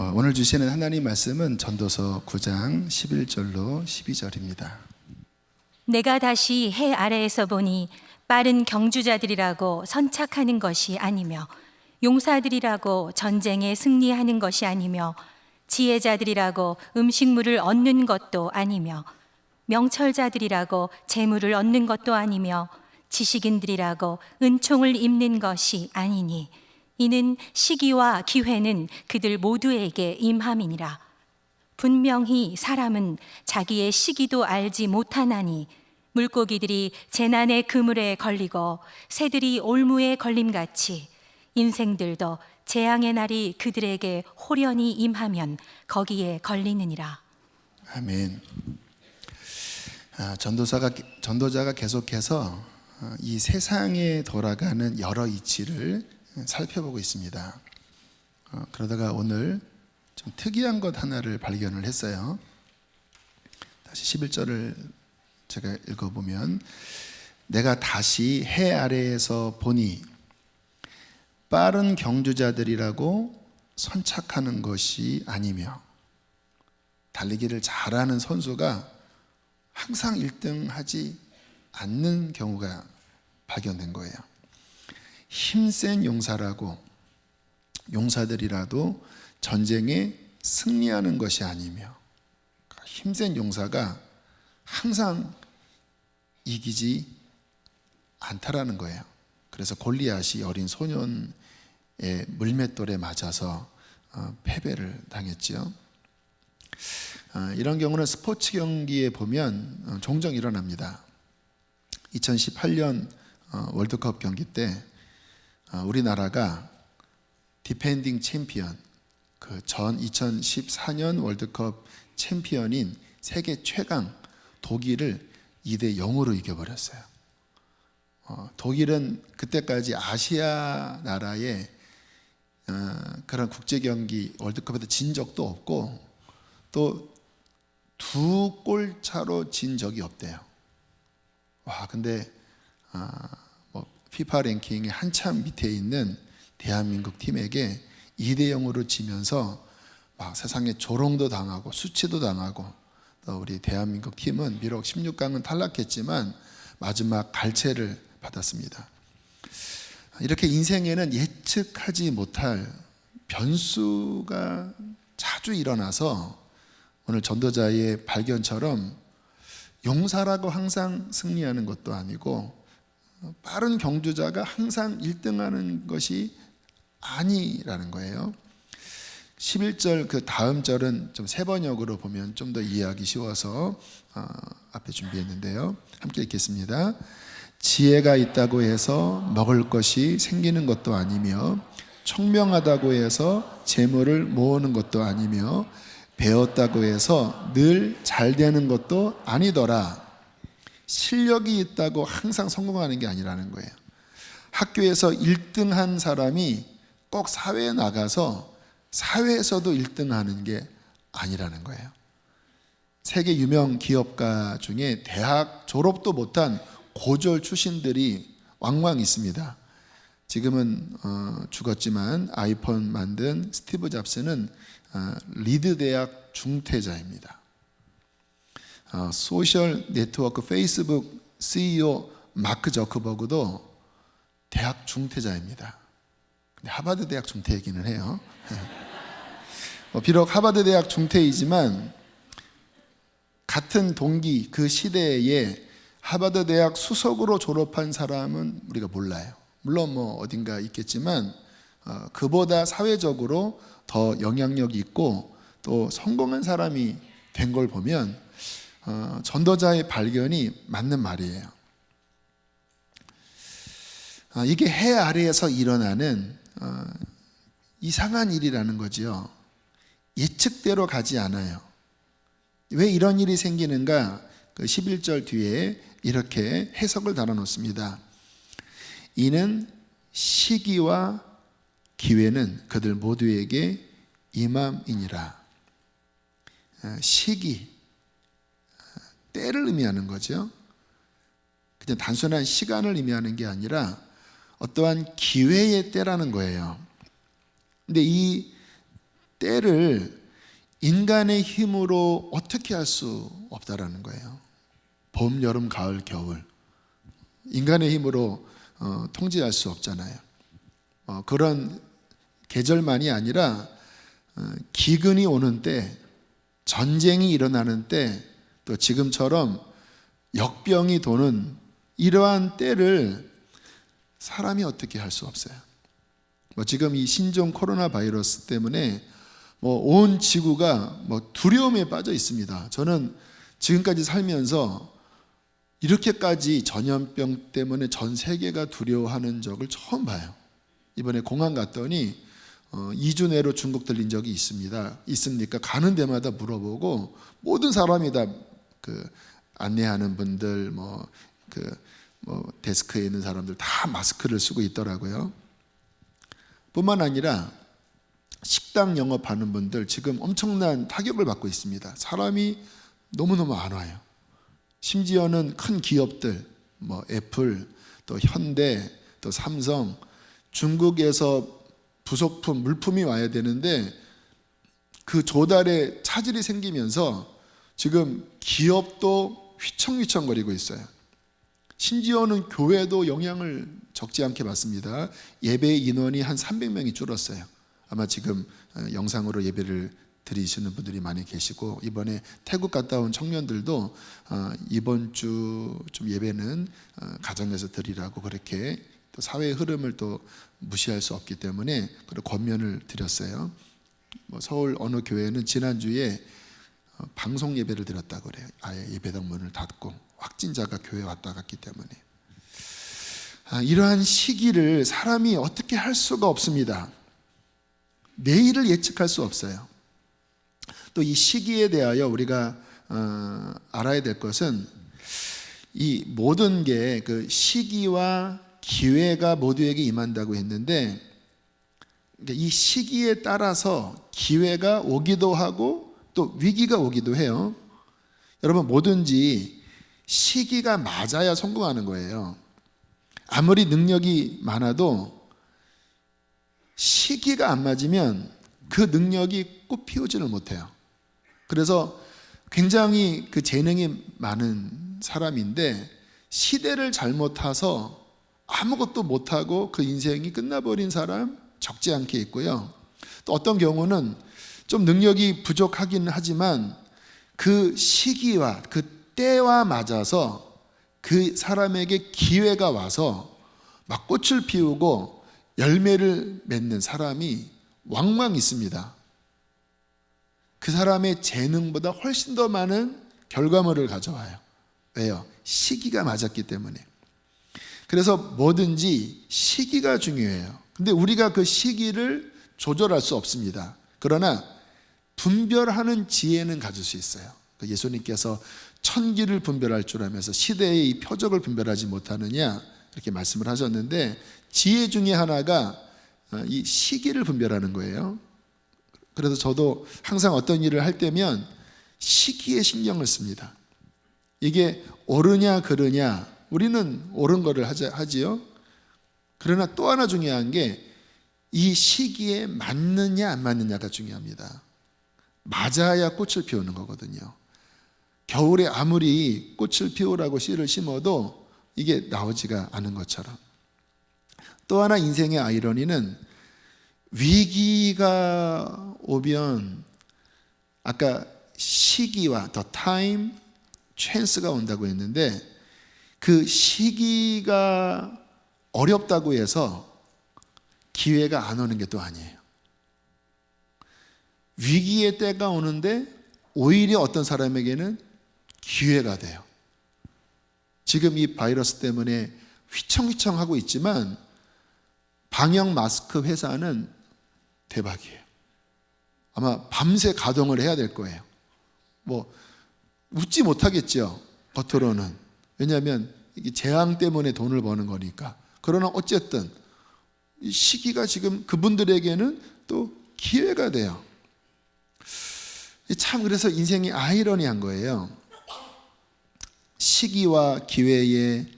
오늘 주시는 하나님 말씀은 전도서 9장 11절로 12절입니다. 내가 다시 해 아래에서 보니 빠른 경주자들이라고 선착하는 것이 아니며 용사들이라고 전쟁에 승리하는 것이 아니며 지혜자들이라고 음식물을 얻는 것도 아니며 명철자들이라고 재물을 얻는 것도 아니며 지식인들이라고 은총을 입는 것이 아니니 이는 시기와 기회는 그들 모두에게 임함이니라. 분명히 사람은 자기의 시기도 알지 못하나니 물고기들이 재난의 그물에 걸리고 새들이 올무에 걸림같이 인생들도 재앙의 날이 그들에게 호련히 임하면 거기에 걸리느니라. 아멘. 전도자가 계속해서 이 세상에 돌아가는 여러 이치를 살펴보고 있습니다. 그러다가 오늘 좀 특이한 것 하나를 발견을 했어요. 다시 11절을 제가 읽어보면, 내가 다시 해 아래에서 보니 빠른 경주자들이라고 선착하는 것이 아니며, 달리기를 잘하는 선수가 항상 1등하지 않는 경우가 발견된 거예요. 힘센 용사들이라도 전쟁에 승리하는 것이 아니며, 힘센 용사가 항상 이기지 않다라는 거예요. 그래서 골리앗이 어린 소년의 물맷돌에 맞아서 패배를 당했지요. 이런 경우는 스포츠 경기에 보면 종종 일어납니다. 2018년 월드컵 경기 때 우리나라가 디펜딩 챔피언, 그 전 2014년 월드컵 챔피언인 세계 최강 독일을 2대0으로 이겨버렸어요. 독일은 그때까지 아시아 나라의 그런 국제 경기 월드컵에도 진 적도 없고 또 2골 차로 진 적이 없대요. 근데 피파 랭킹의 한참 밑에 있는 대한민국 팀에게 2대0으로 지면서 막 세상에 조롱도 당하고 수치도 당하고, 또 우리 대한민국 팀은 비록 16강은 탈락했지만 마지막 갈채를 받았습니다. 이렇게 인생에는 예측하지 못할 변수가 자주 일어나서 오늘 전도자의 발견처럼 용사라고 항상 승리하는 것도 아니고 빠른 경주자가 항상 1등하는 것이 아니라는 거예요. 11절 그 다음 절은 좀 세번역으로 보면 좀 더 이해하기 쉬워서 앞에 준비했는데요. 함께 읽겠습니다. 지혜가 있다고 해서 먹을 것이 생기는 것도 아니며, 청명하다고 해서 재물을 모으는 것도 아니며, 배웠다고 해서 늘 잘 되는 것도 아니더라. 실력이 있다고 항상 성공하는 게 아니라는 거예요. 학교에서 1등한 사람이 꼭 사회에 나가서 사회에서도 1등하는 게 아니라는 거예요. 세계 유명 기업가 중에 대학 졸업도 못한 고졸 출신들이 왕왕 있습니다. 지금은 죽었지만 아이폰 만든 스티브 잡스는 리드 대학 중퇴자입니다. 소셜 네트워크 페이스북 CEO 마크 저커버그도 대학 중퇴자입니다. 근데 하버드 대학 중퇴이기는 해요. 비록 하버드 대학 중퇴이지만 같은 동기 그 시대에 하버드 대학 수석으로 졸업한 사람은 우리가 몰라요. 물론 어딘가 있겠지만 그보다 사회적으로 더 영향력이 있고 또 성공한 사람이 된 걸 보면 전도자의 발견이 맞는 말이에요. 이게 해 아래에서 일어나는 이상한 일이라는 거지요. 예측대로 가지 않아요. 왜 이런 일이 생기는가? 그 11절 뒤에 이렇게 해석을 달아놓습니다. 이는 시기와 기회는 그들 모두에게 임함이니라. 시기, 때를 의미하는 거죠. 그냥 단순한 시간을 의미하는 게 아니라 어떠한 기회의 때라는 거예요. 근데 이 때를 인간의 힘으로 어떻게 할 수 없다라는 거예요. 봄, 여름, 가을, 겨울 인간의 힘으로 통제할 수 없잖아요. 그런 계절만이 아니라 기근이 오는 때, 전쟁이 일어나는 때, 또 지금처럼 역병이 도는 이러한 때를 사람이 어떻게 할 수 없어요. 지금 이 신종 코로나 바이러스 때문에 온 지구가 두려움에 빠져 있습니다. 저는 지금까지 살면서 이렇게까지 전염병 때문에 전 세계가 두려워하는 적을 처음 봐요. 이번에 공항 갔더니 2주 내로 중국 들린 적이 있습니까? 가는 데마다 물어보고 모든 사람이 다 안내하는 분들 데스크에 있는 사람들 다 마스크를 쓰고 있더라고요. 뿐만 아니라 식당 영업하는 분들 지금 엄청난 타격을 받고 있습니다. 사람이 너무너무 안 와요. 심지어는 큰 기업들, 애플, 또 현대, 또 삼성, 중국에서 부속품, 물품이 와야 되는데 그 조달에 차질이 생기면서 지금 기업도 휘청휘청거리고 있어요. 심지어는 교회도 영향을 적지 않게 받습니다. 예배 인원이 한 300명이 줄었어요. 아마 지금 영상으로 예배를 드리시는 분들이 많이 계시고, 이번에 태국 갔다 온 청년들도 이번 주 좀 예배는 가정에서 드리라고 그렇게 또 사회의 흐름을 또 무시할 수 없기 때문에 그런 권면을 드렸어요. 서울 어느 교회는 지난주에 방송 예배를 드렸다고 그래요. 아예 예배당 문을 닫고 확진자가 교회에 왔다 갔기 때문에. 이러한 시기를 사람이 어떻게 할 수가 없습니다. 내일을 예측할 수 없어요. 또 이 시기에 대하여 우리가 알아야 될 것은 이 모든 게 그 시기와 기회가 모두에게 임한다고 했는데, 이 시기에 따라서 기회가 오기도 하고 또 위기가 오기도 해요. 여러분, 뭐든지 시기가 맞아야 성공하는 거예요. 아무리 능력이 많아도 시기가 안 맞으면 그 능력이 꽃피우지를 못해요. 그래서 굉장히 그 재능이 많은 사람인데 시대를 잘못 타서 아무것도 못하고 그 인생이 끝나버린 사람 적지 않게 있고요. 또 어떤 경우는 좀 능력이 부족하긴 하지만 그 시기와 그 때와 맞아서 그 사람에게 기회가 와서 막 꽃을 피우고 열매를 맺는 사람이 왕왕 있습니다. 그 사람의 재능보다 훨씬 더 많은 결과물을 가져와요. 왜요? 시기가 맞았기 때문에. 그래서 뭐든지 시기가 중요해요. 근데 우리가 그 시기를 조절할 수 없습니다. 그러나 분별하는 지혜는 가질 수 있어요. 예수님께서 천기를 분별할 줄 알면서 시대의 이 표적을 분별하지 못하느냐 이렇게 말씀을 하셨는데, 지혜 중에 하나가 이 시기를 분별하는 거예요. 그래서 저도 항상 어떤 일을 할 때면 시기에 신경을 씁니다. 이게 옳으냐 그르냐, 우리는 옳은 거를 하지요. 그러나 또 하나 중요한 게 이 시기에 맞느냐 안 맞느냐가 중요합니다. 맞아야 꽃을 피우는 거거든요. 겨울에 아무리 꽃을 피우라고 씨를 심어도 이게 나오지가 않은 것처럼. 또 하나 인생의 아이러니는 위기가 오면 아까 시기와 더 타임, 찬스가 온다고 했는데 그 시기가 어렵다고 해서 기회가 안 오는 게 또 아니에요. 위기의 때가 오는데 오히려 어떤 사람에게는 기회가 돼요. 지금 이 바이러스 때문에 휘청휘청하고 있지만 방역 마스크 회사는 대박이에요. 아마 밤새 가동을 해야 될 거예요. 웃지 못하겠죠, 겉으로는. 왜냐하면 이게 재앙 때문에 돈을 버는 거니까. 그러나 어쨌든 이 시기가 지금 그분들에게는 또 기회가 돼요. 참 그래서 인생이 아이러니한 거예요. 시기와 기회의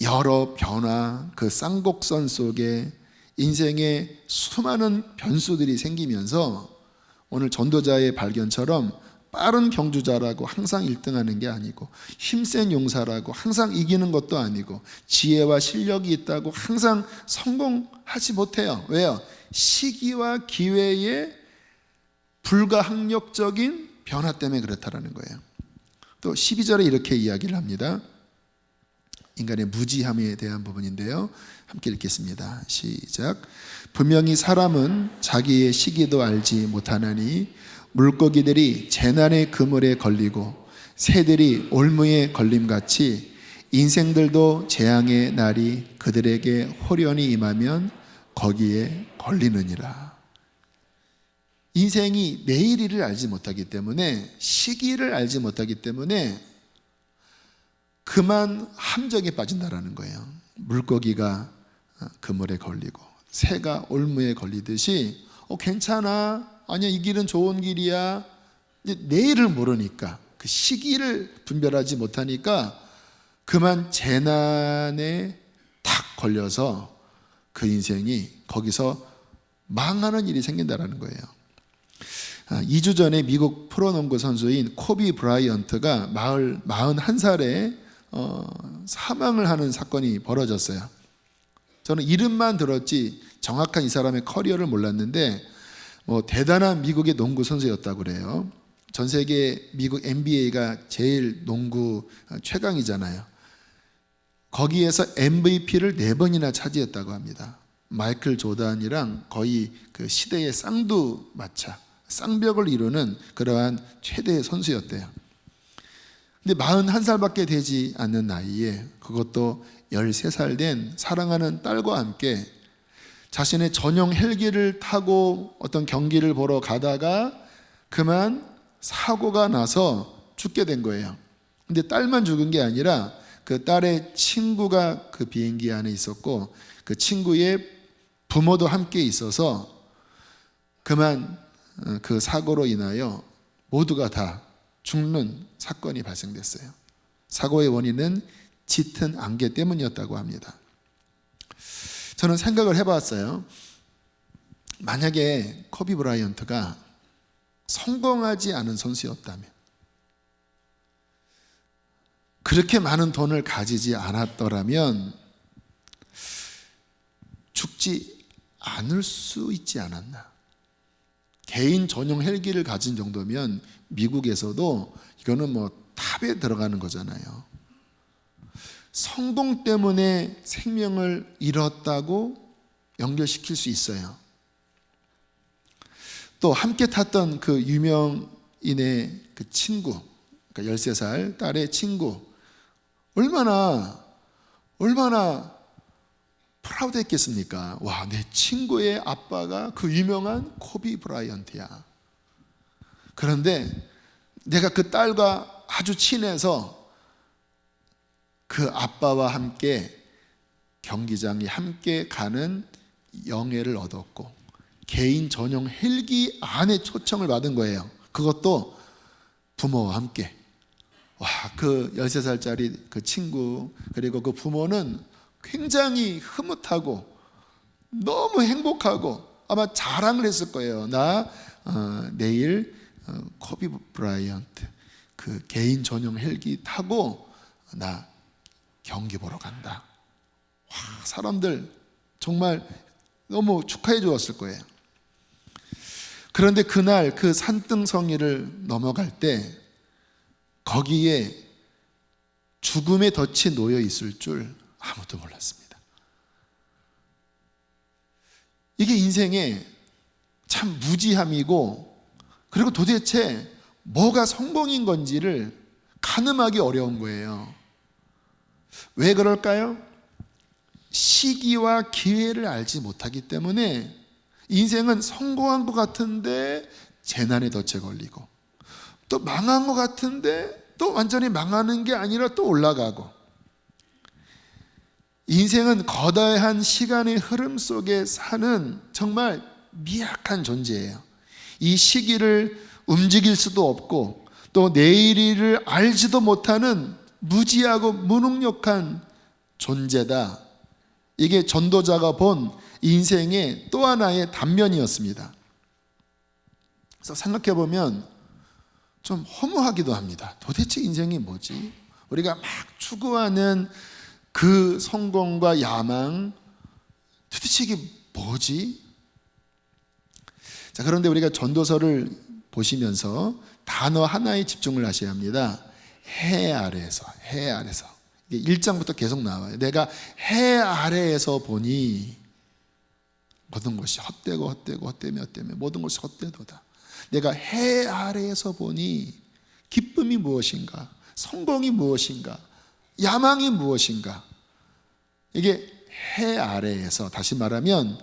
여러 변화, 그 쌍곡선 속에 인생의 수많은 변수들이 생기면서 오늘 전도자의 발견처럼 빠른 경주자라고 항상 1등하는 게 아니고, 힘센 용사라고 항상 이기는 것도 아니고, 지혜와 실력이 있다고 항상 성공하지 못해요. 왜요? 시기와 기회의 불가항력적인 변화 때문에 그렇다라는 거예요. 또 12절에 이렇게 이야기를 합니다. 인간의 무지함에 대한 부분인데요, 함께 읽겠습니다. 시작. 분명히 사람은 자기의 시기도 알지 못하나니 물고기들이 재난의 그물에 걸리고 새들이 올무에 걸림같이 인생들도 재앙의 날이 그들에게 홀연히 임하면 거기에 걸리느니라. 인생이 내일을 알지 못하기 때문에, 시기를 알지 못하기 때문에 그만 함정에 빠진다라는 거예요. 물고기가 그물에 걸리고 새가 올무에 걸리듯이 괜찮아, 아니야, 이 길은 좋은 길이야. 이제 내일을 모르니까, 그 시기를 분별하지 못하니까 그만 재난에 탁 걸려서 그 인생이 거기서 망하는 일이 생긴다라는 거예요. 2주 전에 미국 프로농구 선수인 코비 브라이언트가 41살에 사망을 하는 사건이 벌어졌어요. 저는 이름만 들었지 정확한 이 사람의 커리어를 몰랐는데 대단한 미국의 농구 선수였다고 그래요. 전 세계 미국 NBA가 제일 농구 최강이잖아요. 거기에서 MVP를 4번이나 차지했다고 합니다. 마이클 조던이랑 거의 그 시대의 쌍두마차, 쌍벽을 이루는 그러한 최대의 선수였대요. 근데 41살밖에 되지 않는 나이에, 그것도 13살 된 사랑하는 딸과 함께 자신의 전용 헬기를 타고 어떤 경기를 보러 가다가 그만 사고가 나서 죽게 된 거예요. 근데 딸만 죽은 게 아니라 그 딸의 친구가 그 비행기 안에 있었고, 그 친구의 부모도 함께 있어서 그만 그 사고로 인하여 모두가 다 죽는 사건이 발생됐어요. 사고의 원인은 짙은 안개 때문이었다고 합니다. 저는 생각을 해봤어요. 만약에 코비 브라이언트가 성공하지 않은 선수였다면, 그렇게 많은 돈을 가지지 않았더라면 죽지 않을 수 있지 않았나. 개인 전용 헬기를 가진 정도면 미국에서도 이거는 탑에 들어가는 거잖아요. 성공 때문에 생명을 잃었다고 연결시킬 수 있어요. 또 함께 탔던 그 유명인의 그 친구, 그러니까 13살 딸의 친구, 얼마나 프라우드 했겠습니까? 와, 내 친구의 아빠가 그 유명한 코비 브라이언트야. 그런데 내가 그 딸과 아주 친해서 그 아빠와 함께 경기장에 함께 가는 영예를 얻었고, 개인 전용 헬기 안에 초청을 받은 거예요. 그것도 부모와 함께. 와, 그 13살짜리 그 친구, 그리고 그 부모는 굉장히 흐뭇하고 너무 행복하고 아마 자랑을 했을 거예요. 나 내일 코비 브라이언트 그 개인 전용 헬기 타고 나 경기 보러 간다. 와, 사람들 정말 너무 축하해 주었을 거예요. 그런데 그날 그 산등성이를 넘어갈 때 거기에 죽음의 덫이 놓여 있을 줄 아무도 몰랐습니다. 이게 인생의 참 무지함이고, 그리고 도대체 뭐가 성공인 건지를 가늠하기 어려운 거예요. 왜 그럴까요? 시기와 기회를 알지 못하기 때문에 인생은 성공한 것 같은데 재난의 덫에 걸리고, 또 망한 것 같은데 또 완전히 망하는 게 아니라 또 올라가고, 인생은 거대한 시간의 흐름 속에 사는 정말 미약한 존재예요. 이 시기를 움직일 수도 없고 또 내일을 알지도 못하는 무지하고 무능력한 존재다. 이게 전도자가 본 인생의 또 하나의 단면이었습니다. 그래서 생각해 보면 좀 허무하기도 합니다. 도대체 인생이 뭐지? 우리가 막 추구하는 그 성공과 야망, 도대체 이게 뭐지? 자, 그런데 우리가 전도서를 보시면서 단어 하나에 집중을 하셔야 합니다. 해 아래에서, 해 아래에서. 이게 1장부터 계속 나와요. 내가 해 아래에서 보니 모든 것이 헛되고 헛되고 헛되며 헛되며 모든 것이 헛되도다. 내가 해 아래에서 보니 기쁨이 무엇인가? 성공이 무엇인가? 야망이 무엇인가? 이게 해 아래에서, 다시 말하면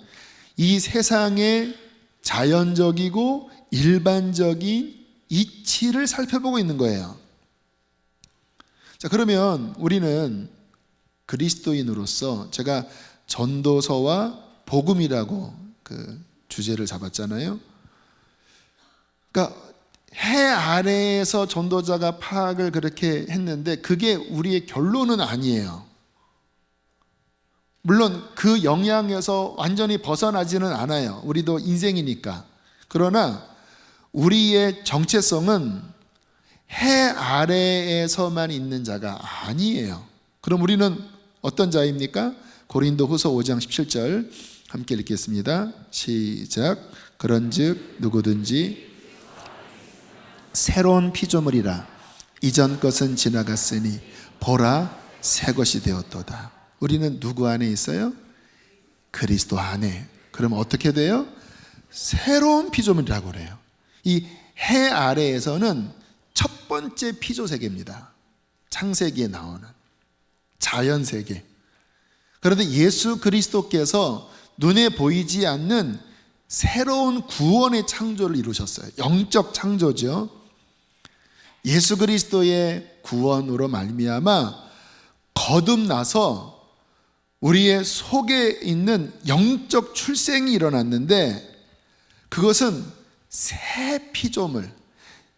이 세상의 자연적이고 일반적인 이치를 살펴보고 있는 거예요. 자, 그러면 우리는 그리스도인으로서, 제가 전도서와 복음이라고 그 주제를 잡았잖아요. 그러니까 해 아래에서 전도자가 파악을 그렇게 했는데 그게 우리의 결론은 아니에요. 물론 그 영향에서 완전히 벗어나지는 않아요. 우리도 인생이니까. 그러나 우리의 정체성은 해 아래에서만 있는 자가 아니에요. 그럼 우리는 어떤 자입니까? 고린도후서 5장 17절 함께 읽겠습니다. 시작. 그런즉 누구든지 새로운 피조물이라 이전 것은 지나갔으니 보라 새 것이 되었도다. 우리는 누구 안에 있어요? 그리스도 안에. 그럼 어떻게 돼요? 새로운 피조물이라고 그래요. 이 해 아래에서는 첫 번째 피조 세계입니다. 창세기에 나오는 자연 세계. 그런데 예수 그리스도께서 눈에 보이지 않는 새로운 구원의 창조를 이루셨어요. 영적 창조죠. 예수 그리스도의 구원으로 말미암아 거듭나서 우리의 속에 있는 영적 출생이 일어났는데, 그것은 새 피조물,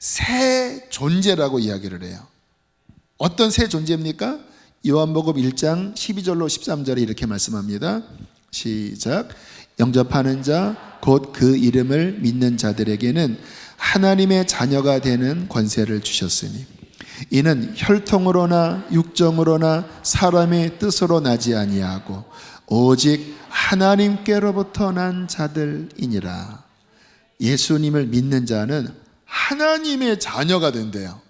새 존재라고 이야기를 해요. 어떤 새 존재입니까? 요한복음 1장 12절로 13절에 이렇게 말씀합니다. 시작. 영접하는 자 곧 그 이름을 믿는 자들에게는 하나님의 자녀가 되는 권세를 주셨으니 이는 혈통으로나 육정으로나 사람의 뜻으로 나지 아니하고 오직 하나님께로부터 난 자들이니라. 예수님을 믿는 자는 하나님의 자녀가 된대요.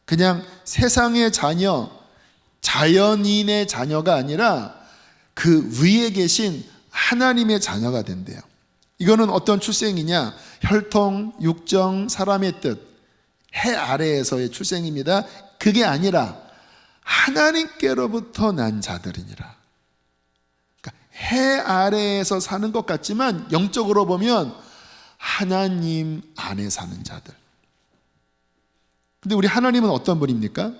그냥 세상의 자녀, 자연인의 자녀가 아니라 그 위에 계신 하나님의 자녀가 된대요. 이거는 어떤 출생이냐? 혈통, 육정, 사람의 뜻, 해 아래에서의 출생입니다. 그게 아니라 하나님께로부터 난 자들이니라. 그러니까 해 아래에서 사는 것 같지만 영적으로 보면 하나님 안에 사는 자들. 근데 우리 하나님은 어떤 분입니까?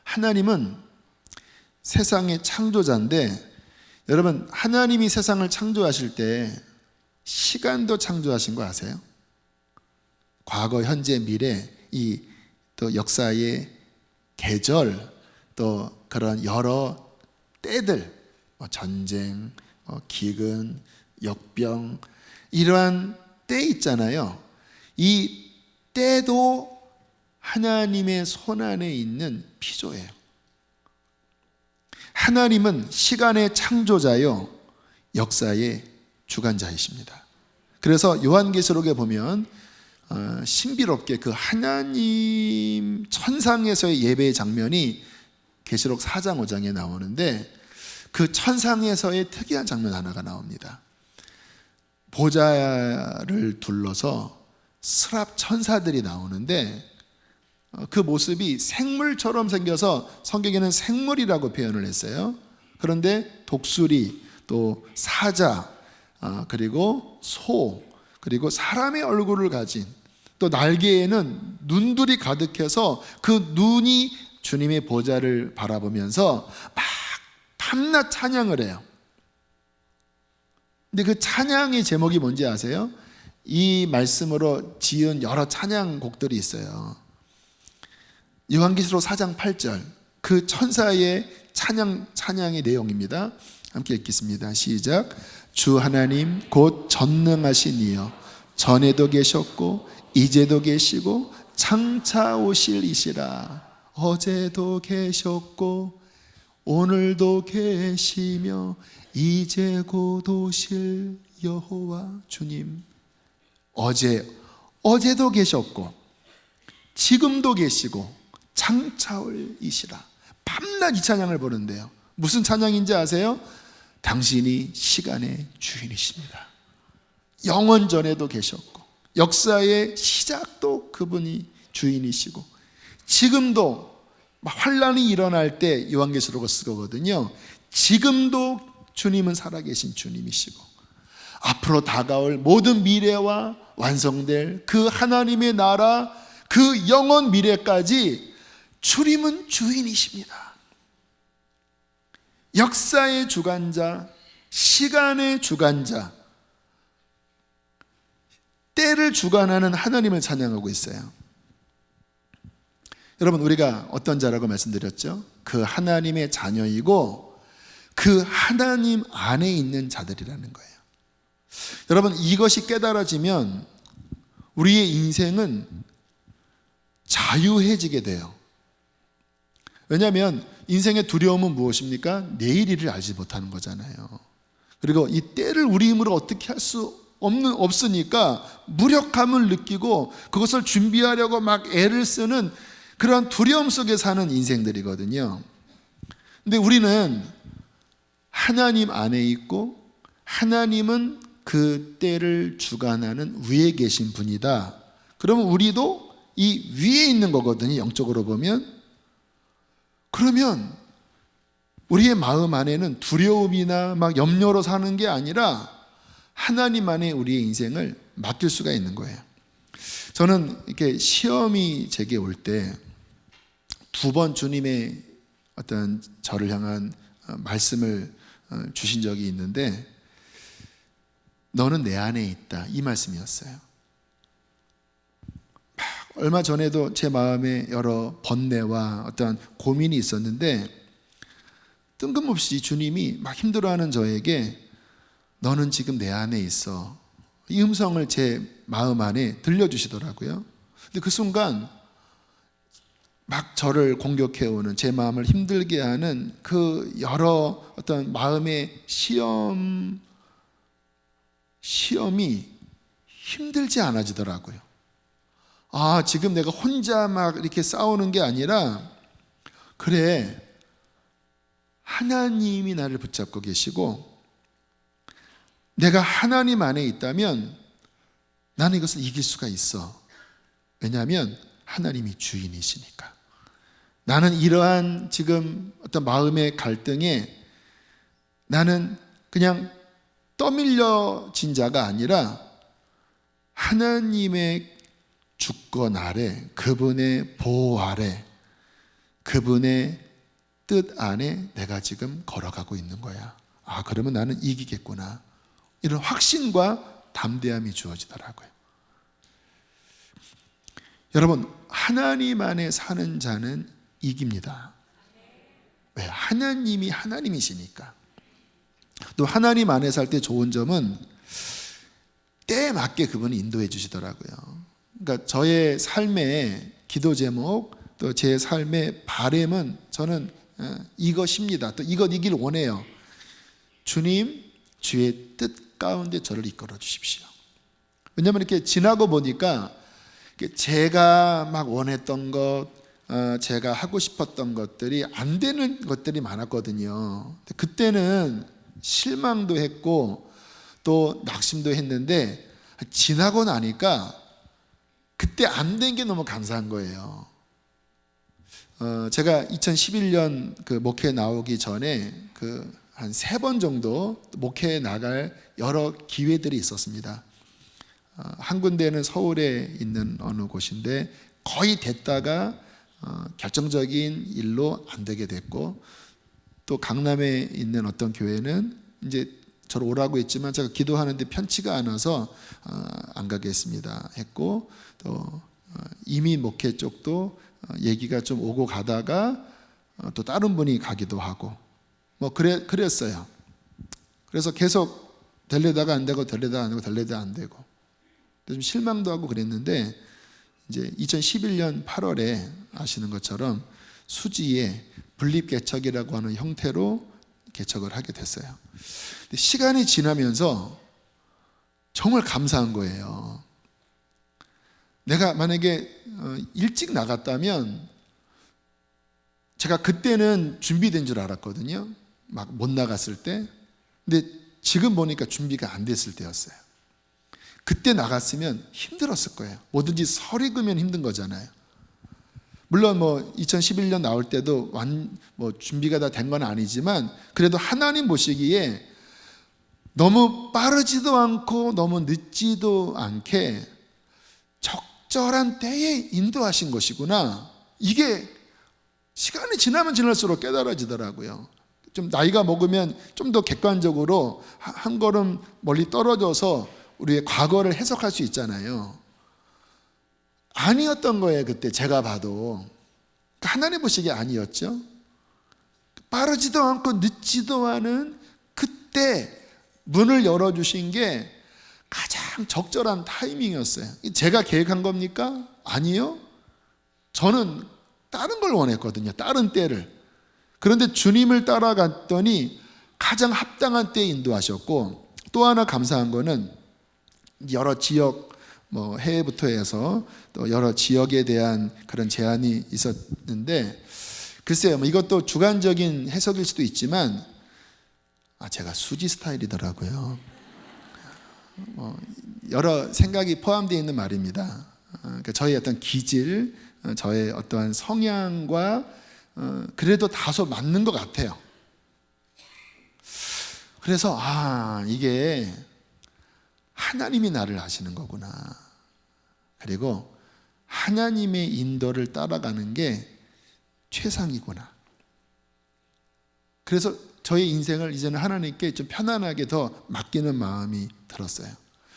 하나님은 세상의 창조자인데, 여러분, 하나님이 세상을 창조하실 때 시간도 창조하신 거 아세요? 과거, 현재, 미래, 이 또 역사의 계절, 또 그런 여러 때들, 전쟁, 기근, 역병, 이러한 때 있잖아요. 이 때도 하나님의 손 안에 있는 피조예요. 하나님은 시간의 창조자요, 역사의 주관자이십니다. 그래서 요한계시록에 보면 신비롭게 그 하나님 천상에서의 예배의 장면이 계시록 4장 5장에 나오는데, 그 천상에서의 특이한 장면 하나가 나옵니다. 보좌를 둘러서 스랍 천사들이 나오는데 그 모습이 생물처럼 생겨서 성경에는 생물이라고 표현을 했어요. 그런데 독수리, 또 사자, 그리고 소, 그리고 사람의 얼굴을 가진, 또 날개에는 눈들이 가득해서 그 눈이 주님의 보좌를 바라보면서 막 밤낮 찬양을 해요. 근데 그 찬양의 제목이 뭔지 아세요? 이 말씀으로 지은 여러 찬양곡들이 있어요. 요한계시록 4장 8절, 그 천사의 찬양의 내용입니다. 함께 읽겠습니다. 시작. 주 하나님 곧 전능하신 이여 전에도 계셨고 이제도 계시고 장차 오실 이시라. 어제도 계셨고 오늘도 계시며 이제 곧 오실 여호와 주님. 어제도 계셨고 지금도 계시고 장차 올 이시라. 밤낮 이 찬양을 부르는데요. 무슨 찬양인지 아세요? 당신이 시간의 주인이십니다. 영원 전에도 계셨고 역사의 시작도 그분이 주인이시고 지금도 환란이 일어날 때 요한계시록을 쓰거든요. 지금도 주님은 살아계신 주님이시고 앞으로 다가올 모든 미래와 완성될 그 하나님의 나라, 그 영원 미래까지 주님은 주인이십니다. 역사의 주관자, 시간의 주관자, 때를 주관하는 하나님을 찬양하고 있어요. 여러분, 우리가 어떤 자라고 말씀드렸죠? 그 하나님의 자녀이고 그 하나님 안에 있는 자들이라는 거예요. 여러분, 이것이 깨달아지면 우리의 인생은 자유해지게 돼요. 왜냐하면 인생의 두려움은 무엇입니까? 내일 일을 알지 못하는 거잖아요. 그리고 이 때를 우리 힘으로 어떻게 할 수 없으니까 무력함을 느끼고 그것을 준비하려고 막 애를 쓰는 그런 두려움 속에 사는 인생들이거든요. 근데 우리는 하나님 안에 있고 하나님은 그 때를 주관하는 위에 계신 분이다. 그러면 우리도 이 위에 있는 거거든요. 영적으로 보면. 그러면 우리의 마음 안에는 두려움이나 막 염려로 사는 게 아니라 하나님 안에 우리의 인생을 맡길 수가 있는 거예요. 저는 이렇게 시험이 제게 올 때 2번 주님의 어떤 저를 향한 말씀을 주신 적이 있는데, 너는 내 안에 있다, 이 말씀이었어요. 얼마 전에도 제 마음에 여러 번뇌와 어떤 고민이 있었는데 뜬금없이 주님이 막 힘들어하는 저에게 너는 지금 내 안에 있어, 이 음성을 제 마음 안에 들려주시더라고요. 근데 그 순간 막 저를 공격해오는, 제 마음을 힘들게 하는 그 여러 어떤 마음의 시험이 힘들지 않아지더라고요. 아, 지금 내가 혼자 막 이렇게 싸우는 게 아니라, 그래, 하나님이 나를 붙잡고 계시고 내가 하나님 안에 있다면 나는 이것을 이길 수가 있어. 왜냐하면 하나님이 주인이시니까. 나는 이러한 지금 어떤 마음의 갈등에 나는 그냥 떠밀려진 자가 아니라 하나님의 주권 아래, 그분의 보호 아래, 그분의 뜻 안에 내가 지금 걸어가고 있는 거야. 아, 그러면 나는 이기겠구나, 이런 확신과 담대함이 주어지더라고요. 여러분, 하나님 안에 사는 자는 이깁니다. 왜? 하나님이 하나님이시니까. 또 하나님 안에 살 때 좋은 점은 때에 맞게 그분이 인도해 주시더라고요. 그러니까 저의 삶의 기도 제목, 또 제 삶의 바램은 저는 이것입니다. 또 이길 원해요. 주님, 주의 뜻 가운데 저를 이끌어 주십시오. 왜냐하면 이렇게 지나고 보니까 제가 막 원했던 것, 제가 하고 싶었던 것들이 안 되는 것들이 많았거든요. 그때는 실망도 했고 또 낙심도 했는데, 지나고 나니까 그때 안 된 게 너무 감사한 거예요. 제가 2011년 그 목회 나오기 전에 한 3번 정도 목회에 나갈 여러 기회들이 있었습니다. 한 군데는 서울에 있는 어느 곳인데 거의 됐다가 결정적인 일로 안 되게 됐고, 또 강남에 있는 어떤 교회는 이제 저를 오라고 했지만 제가 기도하는데 편치가 않아서 안 가겠습니다 했고, 또 이미 목회 쪽도 얘기가 좀 오고 가다가 또 다른 분이 가기도 하고 뭐 그랬어요. 그래서 계속 되려다가 안 되고 되려다가 안 되고 되려다가 안 되고. 좀 실망도 하고 그랬는데 이제 2011년 8월에 아시는 것처럼 수지에 분립개척이라고 하는 형태로 개척을 하게 됐어요. 근데 시간이 지나면서 정말 감사한 거예요. 내가 만약에 일찍 나갔다면 제가 그때는 준비된 줄 알았거든요. 막 못 나갔을 때. 근데 지금 보니까 준비가 안 됐을 때였어요. 그때 나갔으면 힘들었을 거예요. 뭐든지 설익으면 힘든 거잖아요. 물론 뭐 2011년 나올 때도 뭐 준비가 다 된 건 아니지만 그래도 하나님 보시기에 너무 빠르지도 않고 너무 늦지도 않게 적절한 때에 인도하신 것이구나. 이게 시간이 지나면 지날수록 깨달아지더라고요. 좀 나이가 먹으면 좀 더 객관적으로 한 걸음 멀리 떨어져서 우리의 과거를 해석할 수 있잖아요. 아니었던 거예요. 그때 제가 봐도 하나님 보시기에 아니었죠. 빠르지도 않고 늦지도 않은 그때 문을 열어주신 게 가장 적절한 타이밍이었어요. 제가 계획한 겁니까? 아니요. 저는 다른 걸 원했거든요. 다른 때를. 그런데 주님을 따라갔더니 가장 합당한 때에 인도하셨고, 또 하나 감사한 거는 여러 지역 뭐 해외부터 해서 또 여러 지역에 대한 그런 제한이 있었는데, 글쎄요, 뭐 이것도 주관적인 해석일 수도 있지만 제가 수지 스타일이더라고요. 여러 생각이 포함되어 있는 말입니다. 그러니까 저의 어떤 기질, 저의 어떠한 성향과 그래도 다소 맞는 것 같아요. 그래서 이게 하나님이 나를 아시는 거구나. 그리고 하나님의 인도를 따라가는 게 최상이구나. 그래서 저의 인생을 이제는 하나님께 좀 편안하게 더 맡기는 마음이 들었어요.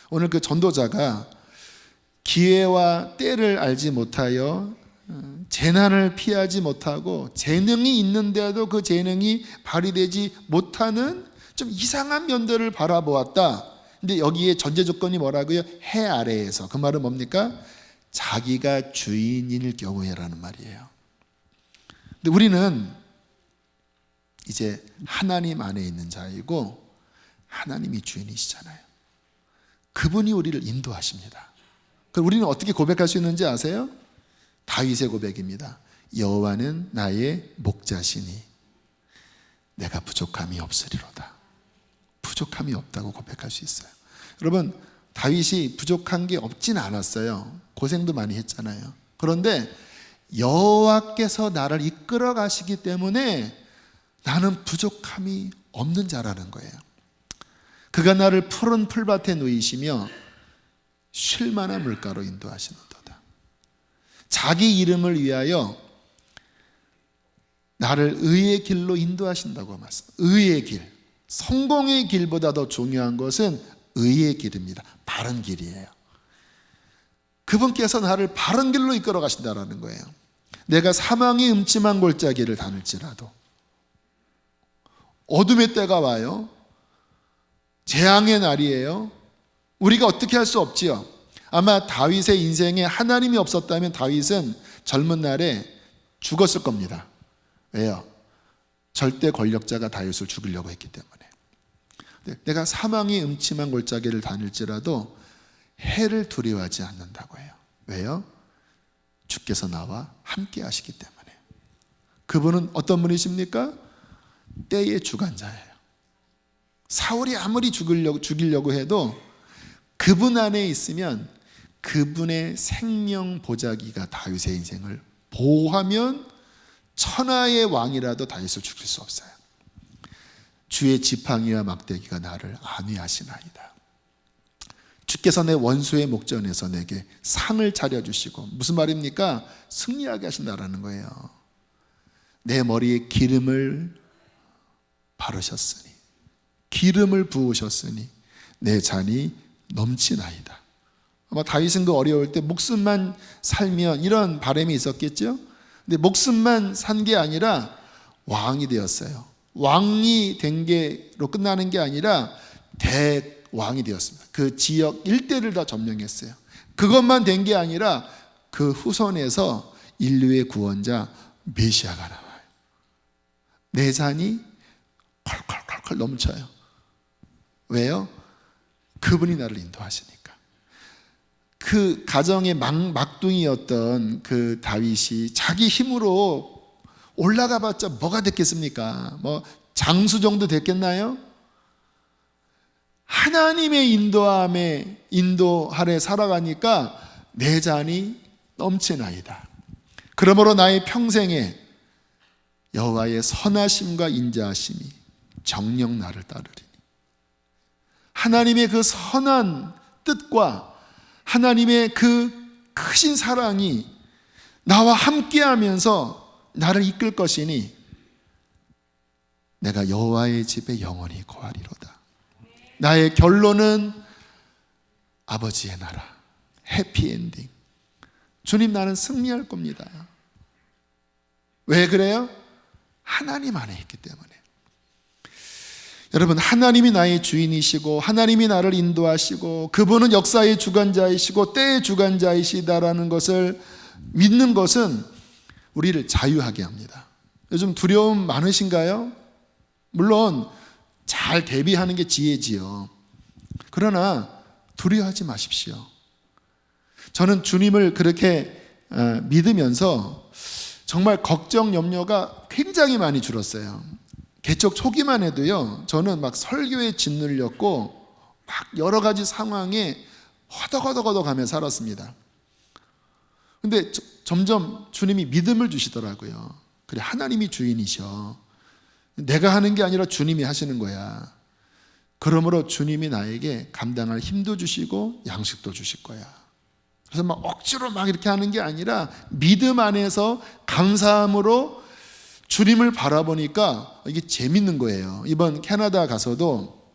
오늘 그 전도자가 기회와 때를 알지 못하여 재난을 피하지 못하고 재능이 있는데도 그 재능이 발휘되지 못하는 좀 이상한 면들을 바라보았다. 근데 여기에 전제 조건이 뭐라고요? 해 아래에서. 그 말은 뭡니까? 자기가 주인일 경우에라는 말이에요. 근데 우리는 이제 하나님 안에 있는 자이고 하나님이 주인이시잖아요. 그분이 우리를 인도하십니다. 그럼 우리는 어떻게 고백할 수 있는지 아세요? 다윗의 고백입니다. 여호와는 나의 목자시니 내가 부족함이 없으리로다. 부족함이 없다고 고백할 수 있어요. 여러분, 다윗이 부족한 게 없진 않았어요. 고생도 많이 했잖아요. 그런데 여호와께서 나를 이끌어 가시기 때문에 나는 부족함이 없는 자라는 거예요. 그가 나를 푸른 풀밭에 누이시며 쉴 만한 물가로 인도하시는도다. 자기 이름을 위하여 나를 의의 길로 인도하신다고 말씀. 의의 길. 성공의 길보다 더 중요한 것은 의의 길입니다. 바른 길이에요. 그분께서 나를 바른 길로 이끌어 가신다는 거예요. 내가 사망의 음침한 골짜기를 다닐지라도, 어둠의 때가 와요. 재앙의 날이에요. 우리가 어떻게 할 수 없지요. 아마 다윗의 인생에 하나님이 없었다면 다윗은 젊은 날에 죽었을 겁니다. 왜요? 절대 권력자가 다윗을 죽이려고 했기 때문에. 내가 사망의 음침한 골짜기를 다닐지라도 해를 두려워하지 않는다고 해요. 왜요? 주께서 나와 함께 하시기 때문에. 그분은 어떤 분이십니까? 때의 주관자예요. 사울이 아무리 죽이려고 해도 그분 안에 있으면 그분의 생명 보자기가 다윗의 인생을 보호하면 천하의 왕이라도 다윗을 죽일 수 없어요. 주의 지팡이와 막대기가 나를 안위하시나이다. 주께서 내 원수의 목전에서 내게 상을 차려주시고, 무슨 말입니까? 승리하게 하신다라는 거예요. 내 머리에 기름을 바르셨으니, 기름을 부으셨으니 내 잔이 넘치나이다. 아마 다윗은 그 어려울 때 목숨만 살면 이런 바람이 있었겠죠. 근데 목숨만 산 게 아니라 왕이 되었어요. 왕이 된 게로 끝나는 게 아니라 왕이 되었습니다. 그 지역 일대를 다 점령했어요. 그것만 된 게 아니라 그 후손에서 인류의 구원자 메시아가 나와요. 내 잔이 컬컬컬컬 넘쳐요. 왜요? 그분이 나를 인도하시니까. 그 가정의 막둥이였던 그 다윗이 자기 힘으로 올라가 봤자 뭐가 됐겠습니까? 뭐 장수 정도 됐겠나요? 하나님의 인도 아래 살아가니까 내 잔이 넘치나이다. 그러므로 나의 평생에 여호와의 선하심과 인자하심이 정녕 나를 따르리니. 하나님의 그 선한 뜻과 하나님의 그 크신 사랑이 나와 함께하면서 나를 이끌 것이니 내가 여호와의 집에 영원히 거하리로다. 나의 결론은 아버지의 나라, 해피엔딩. 주님, 나는 승리할 겁니다. 왜 그래요? 하나님 안에 있기 때문에. 여러분, 하나님이 나의 주인이시고 하나님이 나를 인도하시고 그분은 역사의 주관자이시고 때의 주관자이시다라는 것을 믿는 것은 우리를 자유하게 합니다. 요즘 두려움 많으신가요? 물론 잘 대비하는 게 지혜지요. 그러나 두려워하지 마십시오. 저는 주님을 그렇게 믿으면서 정말 걱정, 염려가 굉장히 많이 줄었어요. 개척 초기만 해도요, 저는 막 설교에 짓눌렸고 막 여러 가지 상황에 허덕허덕하며 살았습니다. 근데 점점 주님이 믿음을 주시더라고요. 그래, 하나님이 주인이셔. 내가 하는 게 아니라 주님이 하시는 거야. 그러므로 주님이 나에게 감당할 힘도 주시고 양식도 주실 거야. 그래서 막 억지로 막 이렇게 하는 게 아니라 믿음 안에서 감사함으로 주님을 바라보니까 이게 재밌는 거예요. 이번 캐나다 가서도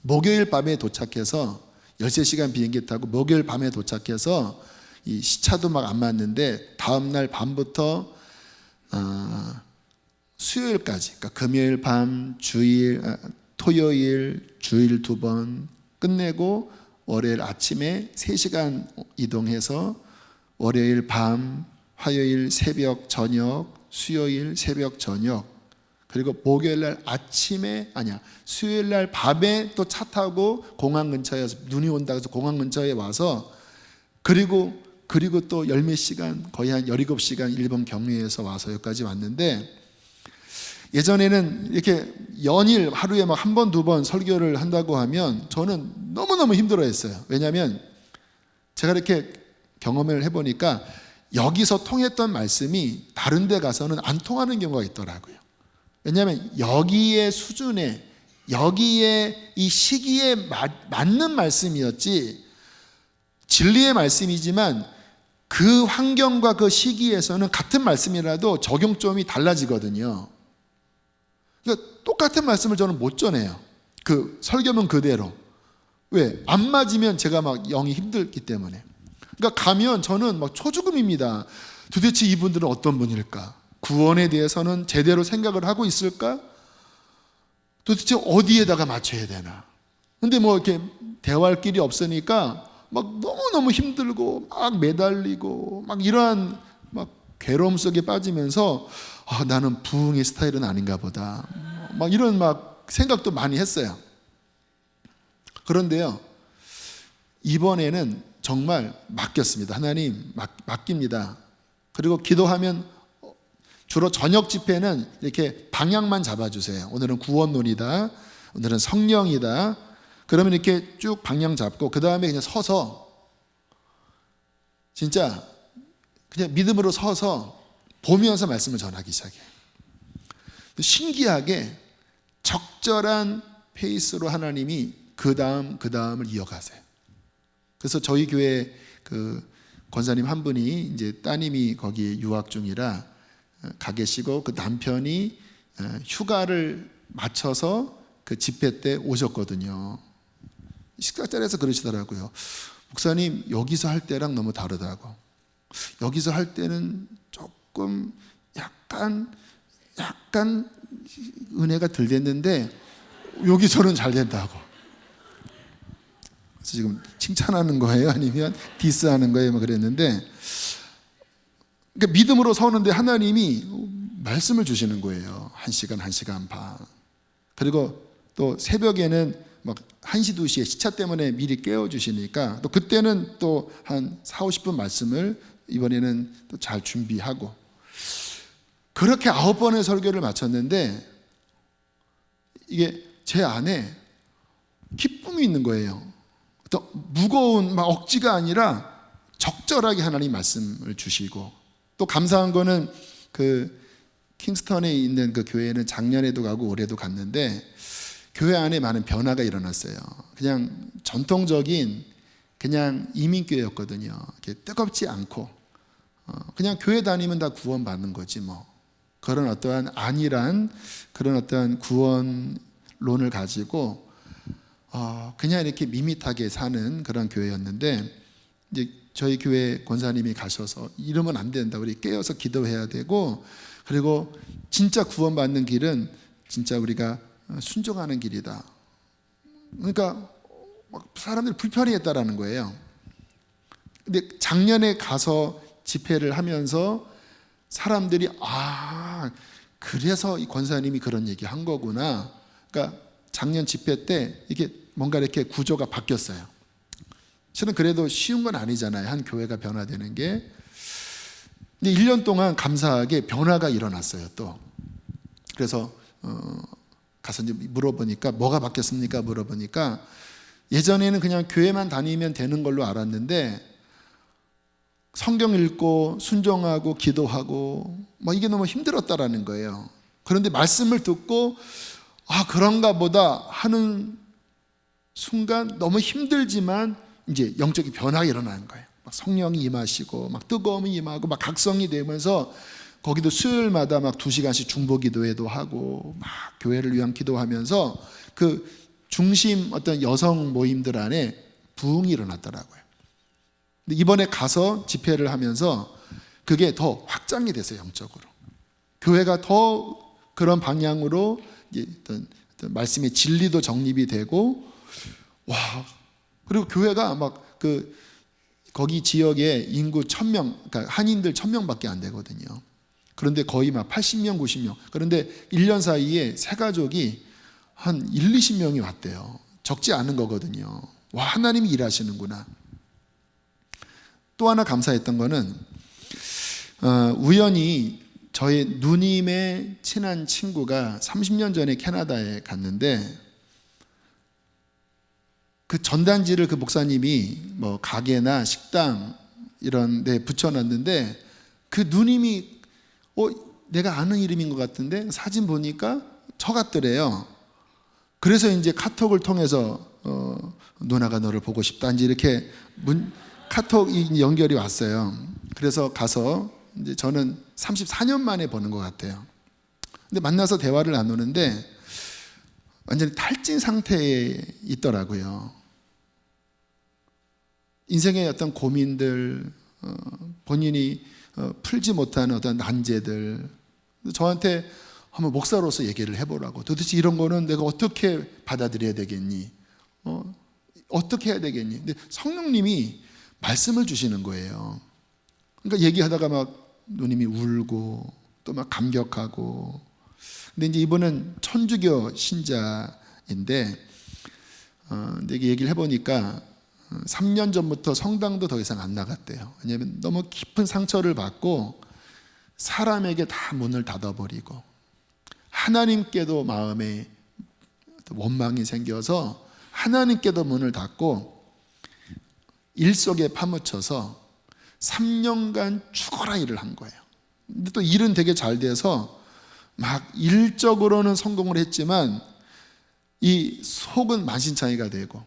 목요일 밤에 도착해서 13시간 비행기 타고 목요일 밤에 도착해서 이 시차도 막 안 맞는데 다음날 밤부터 수요일까지, 그러니까 금요일 밤, 토요일, 주일 2번 끝내고 월요일 아침에 3시간 이동해서 월요일 밤, 화요일 새벽 저녁, 수요일 새벽 저녁, 그리고 목요일날 수요일날 밤에 또 차 타고 공항 근처에 눈이 온다고 해서 공항 근처에 와서 그리고 또 열 몇 시간, 거의 한 17시간 일본 경유해서 와서 여기까지 왔는데, 예전에는 이렇게 연일 하루에 막 1번, 2번 설교를 한다고 하면 저는 너무너무 힘들어했어요. 왜냐하면 제가 이렇게 경험을 해보니까 여기서 통했던 말씀이 다른 데 가서는 안 통하는 경우가 있더라고요. 왜냐하면 여기의 수준에, 여기에 이 시기에 맞는 말씀이었지, 진리의 말씀이지만 그 환경과 그 시기에서는 같은 말씀이라도 적용점이 달라지거든요. 그러니까 똑같은 말씀을 저는 못 전해요. 그 설교문 그대로. 왜? 안 맞으면 제가 막 영이 힘들기 때문에. 그러니까 가면 저는 막 초죽음입니다. 도대체 이분들은 어떤 분일까? 구원에 대해서는 제대로 생각을 하고 있을까? 도대체 어디에다가 맞춰야 되나? 근데 뭐 이렇게 대화할 길이 없으니까 막 너무너무 힘들고 막 매달리고 막 이러한 막 괴로움 속에 빠지면서 나는 부흥의 스타일은 아닌가 보다. 막 이런 막 생각도 많이 했어요. 그런데요, 이번에는 정말 맡겼습니다. 하나님 맡깁니다. 그리고 기도하면 주로 저녁 집회는 이렇게 방향만 잡아주세요. 오늘은 구원론이다, 오늘은 성령이다. 그러면 이렇게 쭉 방향 잡고 그 다음에 그냥 서서 진짜 그냥 믿음으로 서서 보면서 말씀을 전하기 시작해요. 신기하게 적절한 페이스로 하나님이 그 다음을 이어가세요. 그래서 저희 교회 그 권사님 한 분이 이제 따님이 거기 유학 중이라 가 계시고 그 남편이 휴가를 맞춰서 그 집회 때 오셨거든요. 식사 자리에서 그러시더라고요. 목사님, 여기서 할 때랑 너무 다르다고. 여기서 할 때는 조금 약간 은혜가 덜 됐는데 여기서는 잘 된다고. 그래서 지금 칭찬하는 거예요? 아니면 디스하는 거예요? 뭐 그랬는데, 그러니까 믿음으로 서는데 하나님이 말씀을 주시는 거예요. 1시간, 1시간 반. 그리고 또 새벽에는 막 1시, 2시에 시차 때문에 미리 깨워주시니까 또 그때는 또 한 4, 50분 말씀을 이번에는 또 잘 준비하고, 그렇게 9번의 설교를 마쳤는데 이게 제 안에 기쁨이 있는 거예요. 또 무거운 막 억지가 아니라 적절하게 하나님 말씀을 주시고, 또 감사한 거는 그 킹스턴에 있는 그 교회는 작년에도 가고 올해도 갔는데 교회 안에 많은 변화가 일어났어요. 그냥 전통적인 그냥 이민교회였거든요. 이렇게 뜨겁지 않고 그냥 교회 다니면 다 구원받는 거지 뭐, 그런 어떠한 안일한 그런 어떠한 구원론을 가지고 그냥 이렇게 밋밋하게 사는 그런 교회였는데, 이제 저희 교회 권사님이 가셔서 이러면 안 된다, 우리 깨어서 기도해야 되고, 그리고 진짜 구원받는 길은 진짜 우리가 순종하는 길이다. 그러니까 막 사람들이 불편해했다라는 거예요. 근데 작년에 가서 집회를 하면서 사람들이 그래서 이 권사님이 그런 얘기 한 거구나. 그러니까 작년 집회 때 이게 뭔가 이렇게 구조가 바뀌었어요. 실은 그래도 쉬운 건 아니잖아요, 한 교회가 변화되는 게. 근데 1년 동안 감사하게 변화가 일어났어요 또. 그래서 가서 이제 물어보니까 뭐가 바뀌었습니까? 물어보니까 예전에는 그냥 교회만 다니면 되는 걸로 알았는데 성경 읽고 순종하고 기도하고 뭐 이게 너무 힘들었다라는 거예요. 그런데 말씀을 듣고 그런가 보다 하는 순간 너무 힘들지만 이제 영적인 변화가 일어나는 거예요. 막 성령이 임하시고 막 뜨거움이 임하고 막 각성이 되면서 거기도 수요일마다 막 2시간씩 중보 기도회도 하고 막 교회를 위한 기도하면서 그 중심 어떤 여성 모임들 안에 부흥이 일어났더라고요. 근데 이번에 가서 집회를 하면서 그게 더 확장이 됐어요, 영적으로. 교회가 더 그런 방향으로 어떤 말씀의 진리도 정립이 되고, 그리고 교회가 막 거기 지역에 인구 1000명, 그러니까 한인들 1000명밖에 안 되거든요. 그런데 거의 막 80명, 90명. 그런데 1년 사이에 세 가족이 한 1, 20명이 왔대요. 적지 않은 거거든요. 하나님이 일하시는구나. 또 하나 감사했던 거는 우연히 저희 누님의 친한 친구가 30년 전에 캐나다에 갔는데 그 전단지를 그 목사님이 뭐 가게나 식당 이런 데 붙여놨는데 그 누님이 내가 아는 이름인 것 같은데 사진 보니까 저 같더래요. 그래서 이제 카톡을 통해서 누나가 너를 보고 싶다 이제 이렇게 카톡이 연결이 왔어요. 그래서 가서 이제 저는 34년 만에 보는 것 같아요. 근데 만나서 대화를 나누는데 완전히 탈진 상태에 있더라고요. 인생의 어떤 고민들, 본인이 풀지 못하는 어떤 난제들, 저한테 한번 목사로서 얘기를 해보라고. 도대체 이런 거는 내가 어떻게 받아들여야 되겠니? 어떻게 해야 되겠니? 근데 성령님이 말씀을 주시는 거예요. 그러니까 얘기하다가 막 누님이 울고 또 막 감격하고. 근데 이제 이분은 천주교 신자인데, 근데 얘기를 해보니까 3년 전부터 성당도 더 이상 안 나갔대요. 왜냐하면 너무 깊은 상처를 받고 사람에게 다 문을 닫아버리고 하나님께도 마음에 원망이 생겨서 하나님께도 문을 닫고 일 속에 파묻혀서 3년간 죽어라 일을 한 거예요. 근데 또 일은 되게 잘 돼서 막 일적으로는 성공을 했지만 이 속은 만신창이가 되고,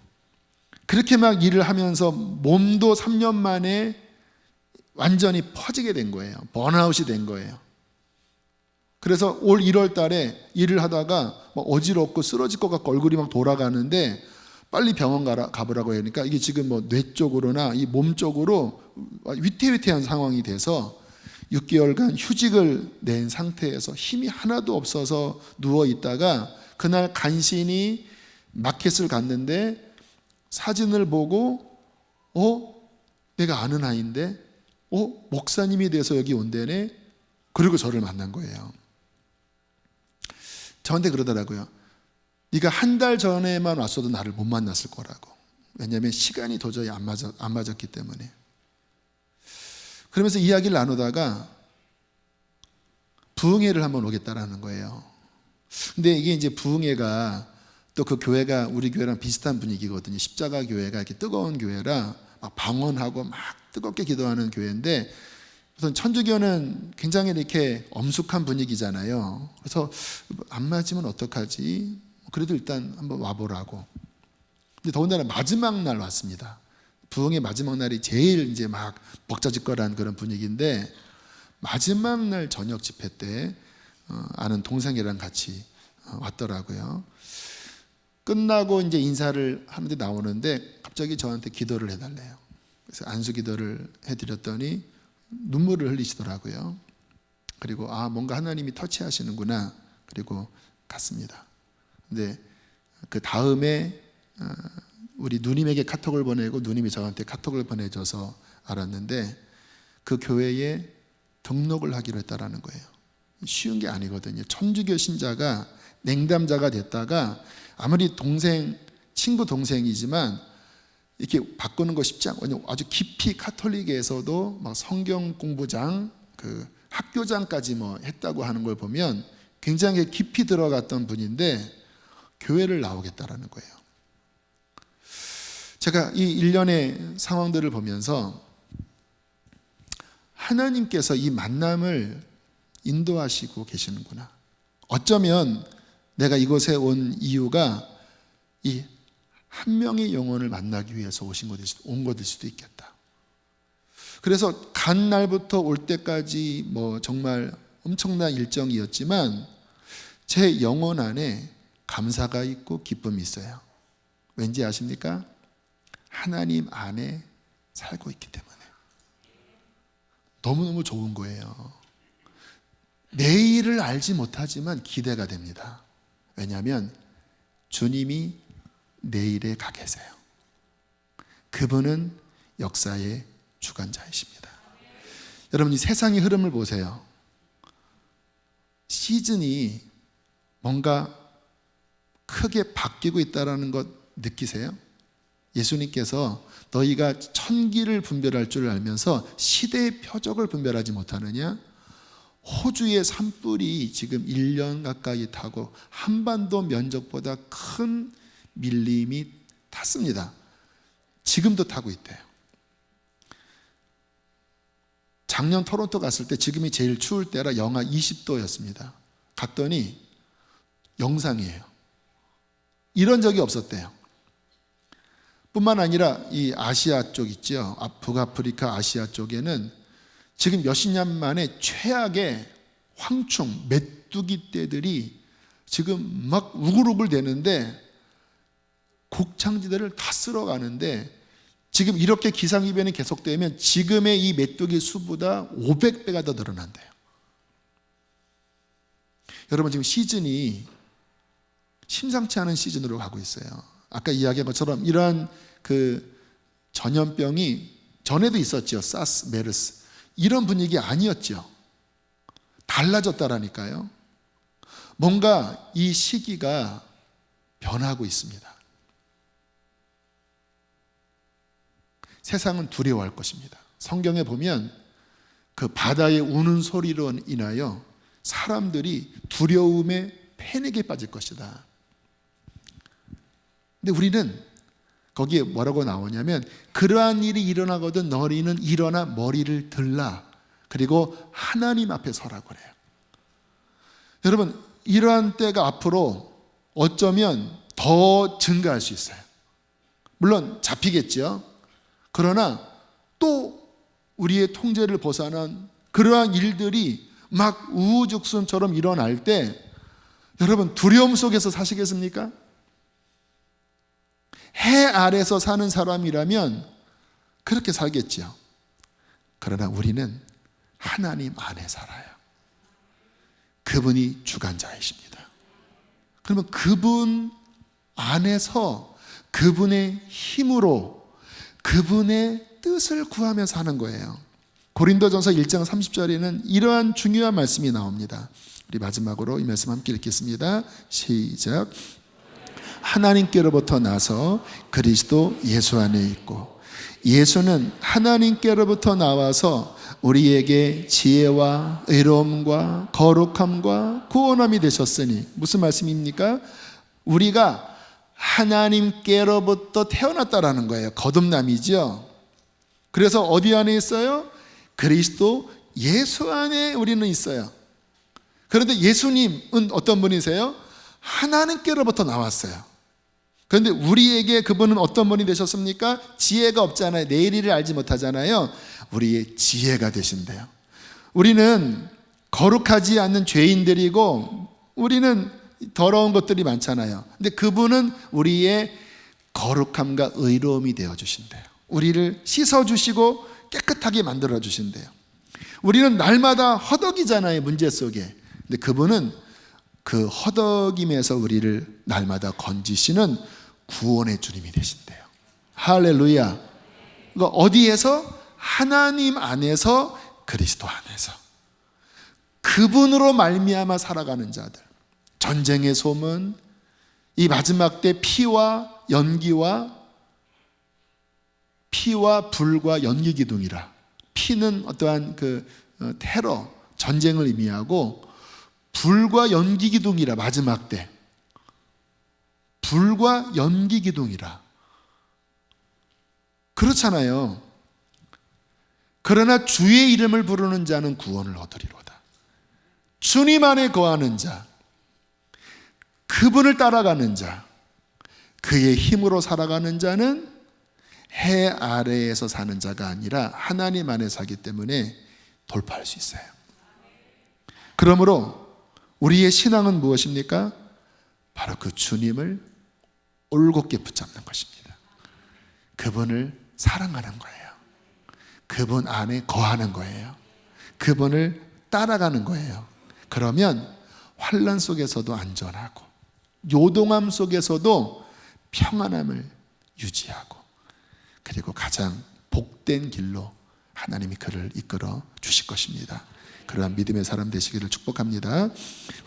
그렇게 막 일을 하면서 몸도 3년 만에 완전히 퍼지게 된 거예요. 번아웃이 된 거예요. 그래서 올 1월 달에 일을 하다가 막 어지럽고 쓰러질 것 같고 얼굴이 막 돌아가는데 빨리 병원 가보라고 하니까 이게 지금 뭐 뇌 쪽으로나 이 몸 쪽으로 위태위태한 상황이 돼서 6개월간 휴직을 낸 상태에서 힘이 하나도 없어서 누워 있다가 그날 간신히 마켓을 갔는데 사진을 보고 내가 아는 아이인데 목사님이 돼서 여기 온대네. 그리고 저를 만난 거예요. 저한테 그러더라고요. 네가 한 달 전에만 왔어도 나를 못 만났을 거라고. 왜냐하면 시간이 도저히 안 맞았기 때문에. 그러면서 이야기를 나누다가 부흥회를 한번 오겠다라는 거예요. 근데 이게 이제 부흥회가 또 그 교회가 우리 교회랑 비슷한 분위기거든요. 십자가 교회가 이렇게 뜨거운 교회라 막 방언하고 막 뜨겁게 기도하는 교회인데, 우선 천주교는 굉장히 이렇게 엄숙한 분위기잖아요. 그래서 안 맞으면 어떡하지? 그래도 일단 한번 와보라고. 근데 더군다나 마지막 날 왔습니다. 부흥의 마지막 날이 제일 이제 막 벅차지껄한 그런 분위기인데, 마지막 날 저녁 집회 때 아는 동생이랑 같이 왔더라고요. 끝나고 이제 인사를 하는데 나오는데 갑자기 저한테 기도를 해달래요. 그래서 안수 기도를 해드렸더니 눈물을 흘리시더라고요. 그리고 뭔가 하나님이 터치하시는구나. 그리고 갔습니다. 근데 그 다음에 우리 누님에게 카톡을 보내고 누님이 저한테 카톡을 보내줘서 알았는데, 그 교회에 등록을 하기로 했다라는 거예요. 쉬운 게 아니거든요. 천주교 신자가 냉담자가 됐다가 아무리 친구 동생이지만 이렇게 바꾸는 거 쉽지 않거든요. 아주 깊이 카톨릭에서도 막 성경 공부장, 그 학교장까지 뭐 했다고 하는 걸 보면 굉장히 깊이 들어갔던 분인데 교회를 나오겠다라는 거예요. 제가 이 일련의 상황들을 보면서 하나님께서 이 만남을 인도하시고 계시는구나. 어쩌면 내가 이곳에 온 이유가 이 한 명의 영혼을 만나기 위해서 온 것일 수도 있겠다. 그래서 간 날부터 올 때까지 뭐 정말 엄청난 일정이었지만 제 영혼 안에 감사가 있고 기쁨이 있어요. 왠지 아십니까? 하나님 안에 살고 있기 때문에. 너무너무 좋은 거예요. 내일을 알지 못하지만 기대가 됩니다. 왜냐하면 주님이 내일에 가 계세요. 그분은 역사의 주관자이십니다. 여러분, 이 세상의 흐름을 보세요. 시즌이 뭔가 크게 바뀌고 있다는 것 느끼세요? 예수님께서 너희가 천기를 분별할 줄 알면서 시대의 표적을 분별하지 못하느냐? 호주의 산불이 지금 1년 가까이 타고 한반도 면적보다 큰 밀림이 탔습니다. 지금도 타고 있대요. 작년 토론토 갔을 때 지금이 제일 추울 때라 영하 20도였습니다. 갔더니 영상이에요. 이런 적이 없었대요. 뿐만 아니라 이 아시아 쪽 있죠. 북아프리카 아시아 쪽에는 지금 몇십 년 만에 최악의 황충, 메뚜기 떼들이 지금 막 우글우글 대는데 곡창지대를 다 쓸어가는데, 지금 이렇게 기상이변이 계속되면 지금의 이 메뚜기 수보다 500배가 더 늘어난대요. 여러분, 지금 시즌이 심상치 않은 시즌으로 가고 있어요. 아까 이야기한 것처럼 이러한 그 전염병이 전에도 있었죠. 사스, 메르스. 이런 분위기 아니었죠. 달라졌다라니까요. 뭔가 이 시기가 변하고 있습니다. 세상은 두려워할 것입니다. 성경에 보면 그 바다의 우는 소리로 인하여 사람들이 두려움에 패닉에 빠질 것이다. 근데 우리는 거기에 뭐라고 나오냐면, 그러한 일이 일어나거든 너희는 일어나 머리를 들라. 그리고 하나님 앞에 서라 그래요. 여러분, 이러한 때가 앞으로 어쩌면 더 증가할 수 있어요. 물론 잡히겠죠. 그러나 또 우리의 통제를 벗어난 그러한 일들이 막 우후죽순처럼 일어날 때 여러분, 두려움 속에서 사시겠습니까? 해 아래서 사는 사람이라면 그렇게 살겠죠. 그러나 우리는 하나님 안에 살아요. 그분이 주관자이십니다. 그러면 그분 안에서 그분의 힘으로 그분의 뜻을 구하며 사는 거예요. 고린도전서 1장 30절에는 이러한 중요한 말씀이 나옵니다. 우리 마지막으로 이 말씀 함께 읽겠습니다. 시작. 하나님께로부터 나서 그리스도 예수 안에 있고, 예수는 하나님께로부터 나와서 우리에게 지혜와 의로움과 거룩함과 구원함이 되셨으니, 무슨 말씀입니까? 우리가 하나님께로부터 태어났다라는 거예요. 거듭남이죠. 그래서 어디 안에 있어요? 그리스도 예수 안에 우리는 있어요. 그런데 예수님은 어떤 분이세요? 하나님께로부터 나왔어요. 그런데 우리에게 그분은 어떤 분이 되셨습니까? 지혜가 없잖아요. 내일 일을 알지 못하잖아요. 우리의 지혜가 되신대요. 우리는 거룩하지 않는 죄인들이고 우리는 더러운 것들이 많잖아요. 근데 그분은 우리의 거룩함과 의로움이 되어주신대요. 우리를 씻어주시고 깨끗하게 만들어주신대요. 우리는 날마다 허덕이잖아요, 문제 속에. 근데 그분은 그 허덕임에서 우리를 날마다 건지시는 구원의 주님이 되신대요. 할렐루야. 그러니까 어디에서? 하나님 안에서, 그리스도 안에서. 그분으로 말미암아 살아가는 자들. 전쟁의 소문, 이 마지막 때 피와 불과 연기 기둥이라. 피는 어떠한 그 테러, 전쟁을 의미하고, 불과 연기 기둥이라. 마지막 때 불과 연기 기둥이라. 그렇잖아요. 그러나 주의 이름을 부르는 자는 구원을 얻으리로다. 주님 안에 거하는 자, 그분을 따라가는 자, 그의 힘으로 살아가는 자는 해 아래에서 사는 자가 아니라 하나님 안에 사기 때문에 돌파할 수 있어요. 그러므로 우리의 신앙은 무엇입니까? 바로 그 주님을 올곧게 붙잡는 것입니다. 그분을 사랑하는 거예요. 그분 안에 거하는 거예요. 그분을 따라가는 거예요. 그러면 환난 속에서도 안전하고, 요동함 속에서도 평안함을 유지하고, 그리고 가장 복된 길로 하나님이 그를 이끌어 주실 것입니다. 그러한 믿음의 사람 되시기를 축복합니다.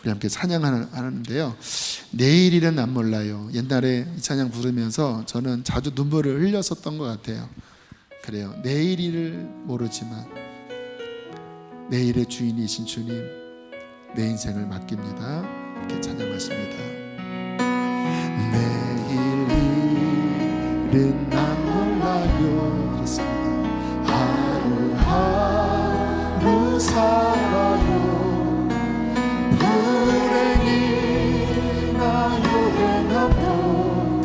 우리 함께 찬양하는데요, 내일일은 안 몰라요. 옛날에 이 찬양 부르면서 저는 자주 눈물을 흘렸었던 것 같아요. 그래요. 내일일을 모르지만 내일의 주인이신 주님, 내 인생을 맡깁니다. 이렇게 찬양하십니다. 내일일은 안 몰라요. 그렇습니다. 하루하루 살아요. 불행이나 요행함도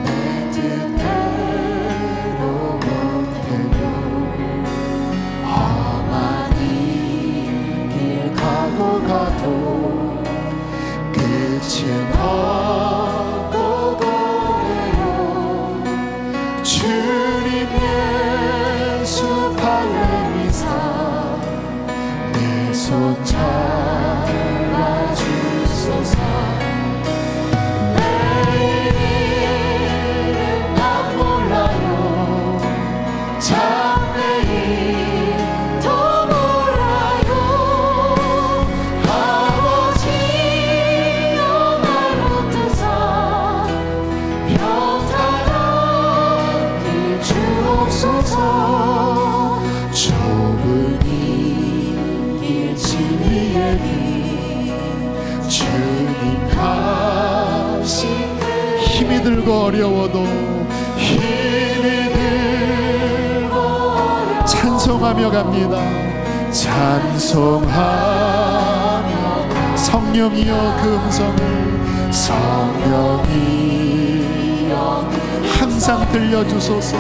내 뜻대로 못해요. 험한 길 가고 가도 끝은 없고 보내요. 주님 예수 발레미사 내 손 잡아주소서. 내일은 난 몰라요. 장래일 더 몰라요. 아버지여 날 붙드사 평탄한 길 주옵소서. 좁은 길 진리의 길 주님 하신 힘이 들고 어려워도 찬송하며 갑니다. 찬송하며 성령이여 그 음성을 성령이여 항상 들려주소서.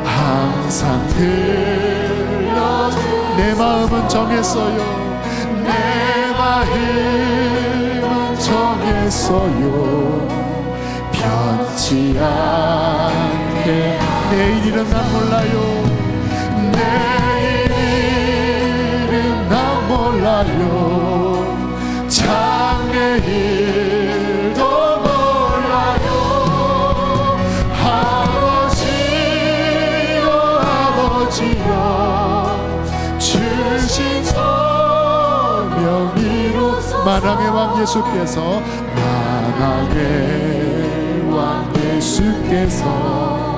항상 들려주소서. 내 마음은 정했어요. 내 마음은 정했어요. 변치 않게. 내일일은 난 몰라요. 내일은 난 몰라요. 장래일도 몰라요. 아버지여 주신 성령이로 만왕의 왕 예수께서 만왕의 왕 예수께서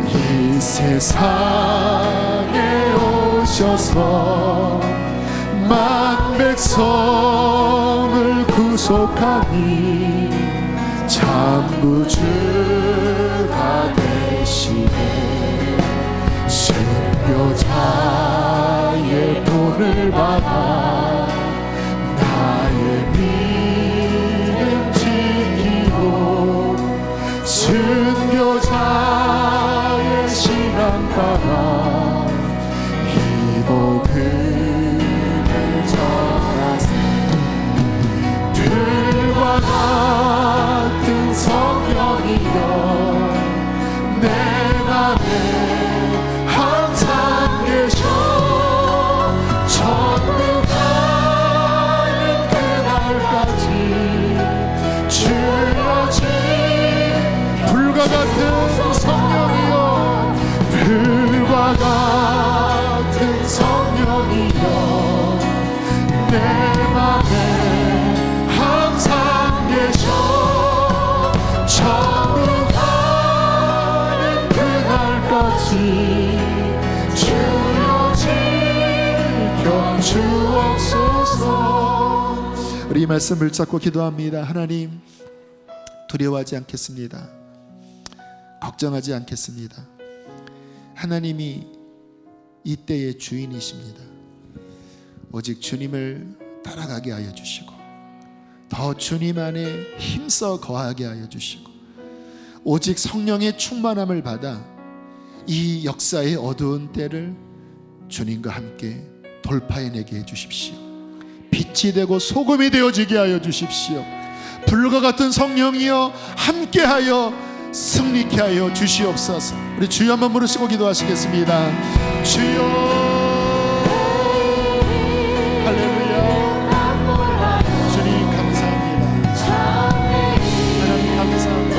이 세상에 오셔서 만 백성을 구속하니 참구주가 되시네 순교자의 본을 받아 나의 믿음 지키고 순교자의 신앙 따라 이 복음을 전하세 들과 같은 성령이여 내 맘에 항상 계셔 천국 가는 그날까지 주여 주 불과 같은 성령이여 불과 같은 성령이여 내 맘에 항상 계셔 천국 가는 그날까지 주여 지켜 주옵소서. 우리 이 말씀을 잡고 기도합니다. 하나님, 두려워하지 않겠습니다. 걱정하지 않겠습니다. 하나님이 이 때의 주인이십니다. 오직 주님을 따라가게 하여 주시고 더 주님 안에 힘써 거하게 하여 주시고 오직 성령의 충만함을 받아 이 역사의 어두운 때를 주님과 함께 돌파해내게 해주십시오. 빛이 되고 소금이 되어지게 하여 주십시오. 불과 같은 성령이여 함께하여 승리케 하여 주시옵소서. 우리 주여 한번 부르시고 기도하시겠습니다. 주여 할렐루야. 주님 감사합니다. 하나님 감사합니다.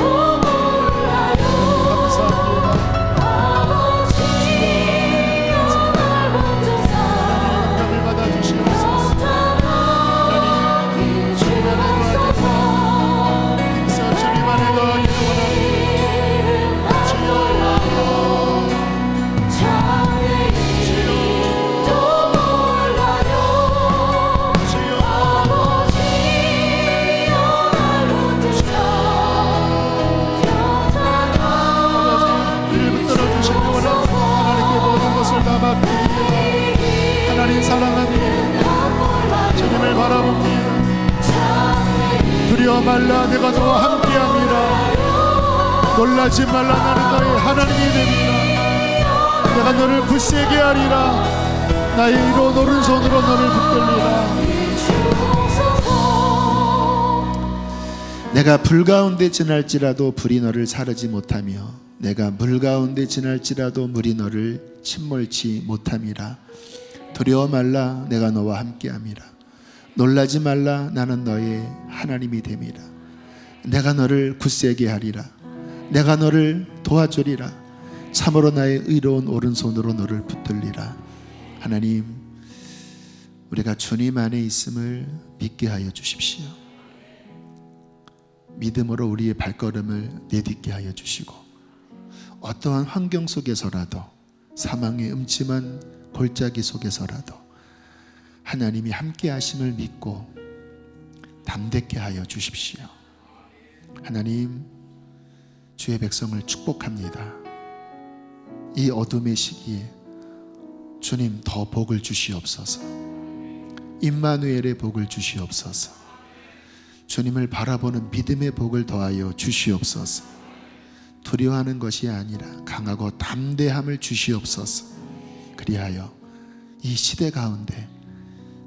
하나님 사랑합니다. 주님을 바라봅니다. 두려워 말라 내가 너와 함께함이라. 놀라지 말라 나는 너의 하나님이 됩니다. 내가 너를 굳세게 하리라. 나의 이로 오른손으로 너를 붙들리라. 내가 불 가운데 지날지라도 불이 너를 사르지 못하며 내가 물 가운데 지날지라도 물이 너를 침몰치 못함이라. 두려워 말라 내가 너와 함께함이라. 놀라지 말라 나는 너의 하나님이 됨이라. 내가 너를 굳세게 하리라. 내가 너를 도와주리라. 참으로 나의 의로운 오른손으로 너를 붙들리라. 하나님, 우리가 주님 안에 있음을 믿게 하여 주십시오. 믿음으로 우리의 발걸음을 내딛게 하여 주시고 어떠한 환경 속에서라도 사망의 음침한 골짜기 속에서라도 하나님이 함께 하심을 믿고 담대케 하여 주십시오. 하나님, 주의 백성을 축복합니다. 이 어둠의 시기에 주님 더 복을 주시옵소서. 임마누엘의 복을 주시옵소서. 주님을 바라보는 믿음의 복을 더하여 주시옵소서. 두려워하는 것이 아니라 강하고 담대함을 주시옵소서. 그리하여 이 시대 가운데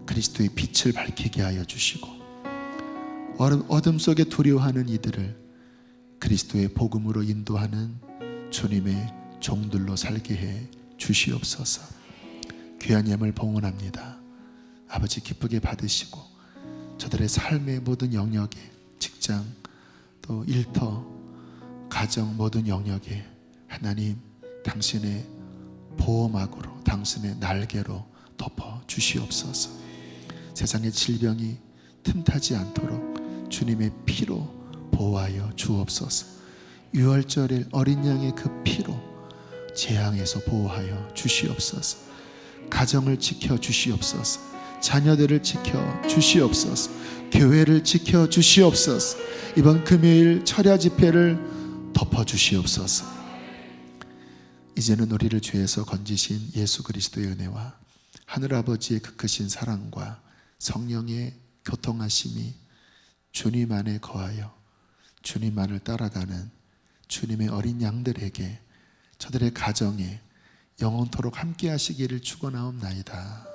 그리스도의 빛을 밝히게 하여 주시고 어둠 속에 두려워하는 이들을 그리스도의 복음으로 인도하는 주님의 종들로 살게 해 주시옵소서. 귀한 예물 봉헌합니다. 아버지 기쁘게 받으시고 저들의 삶의 모든 영역에 직장 또 일터 가정 모든 영역에 하나님 당신의 보호막으로 당신의 날개로 덮어 주시옵소서. 세상의 질병이 틈타지 않도록 주님의 피로 보호하여 주옵소서. 유월절일 어린 양의 그 피로 재앙에서 보호하여 주시옵소서. 가정을 지켜 주시옵소서. 자녀들을 지켜 주시옵소서. 교회를 지켜 주시옵소서. 이번 금요일 철야 집회를 덮어 주시옵소서. 이제는 우리를 죄에서 건지신 예수 그리스도의 은혜와 하늘아버지의 그 크신 사랑과 성령의 교통하심이 주님 안에 거하여 주님만을 따라가는 주님의 어린 양들에게 저들의 가정에 영원토록 함께 하시기를 축원하옵나이다.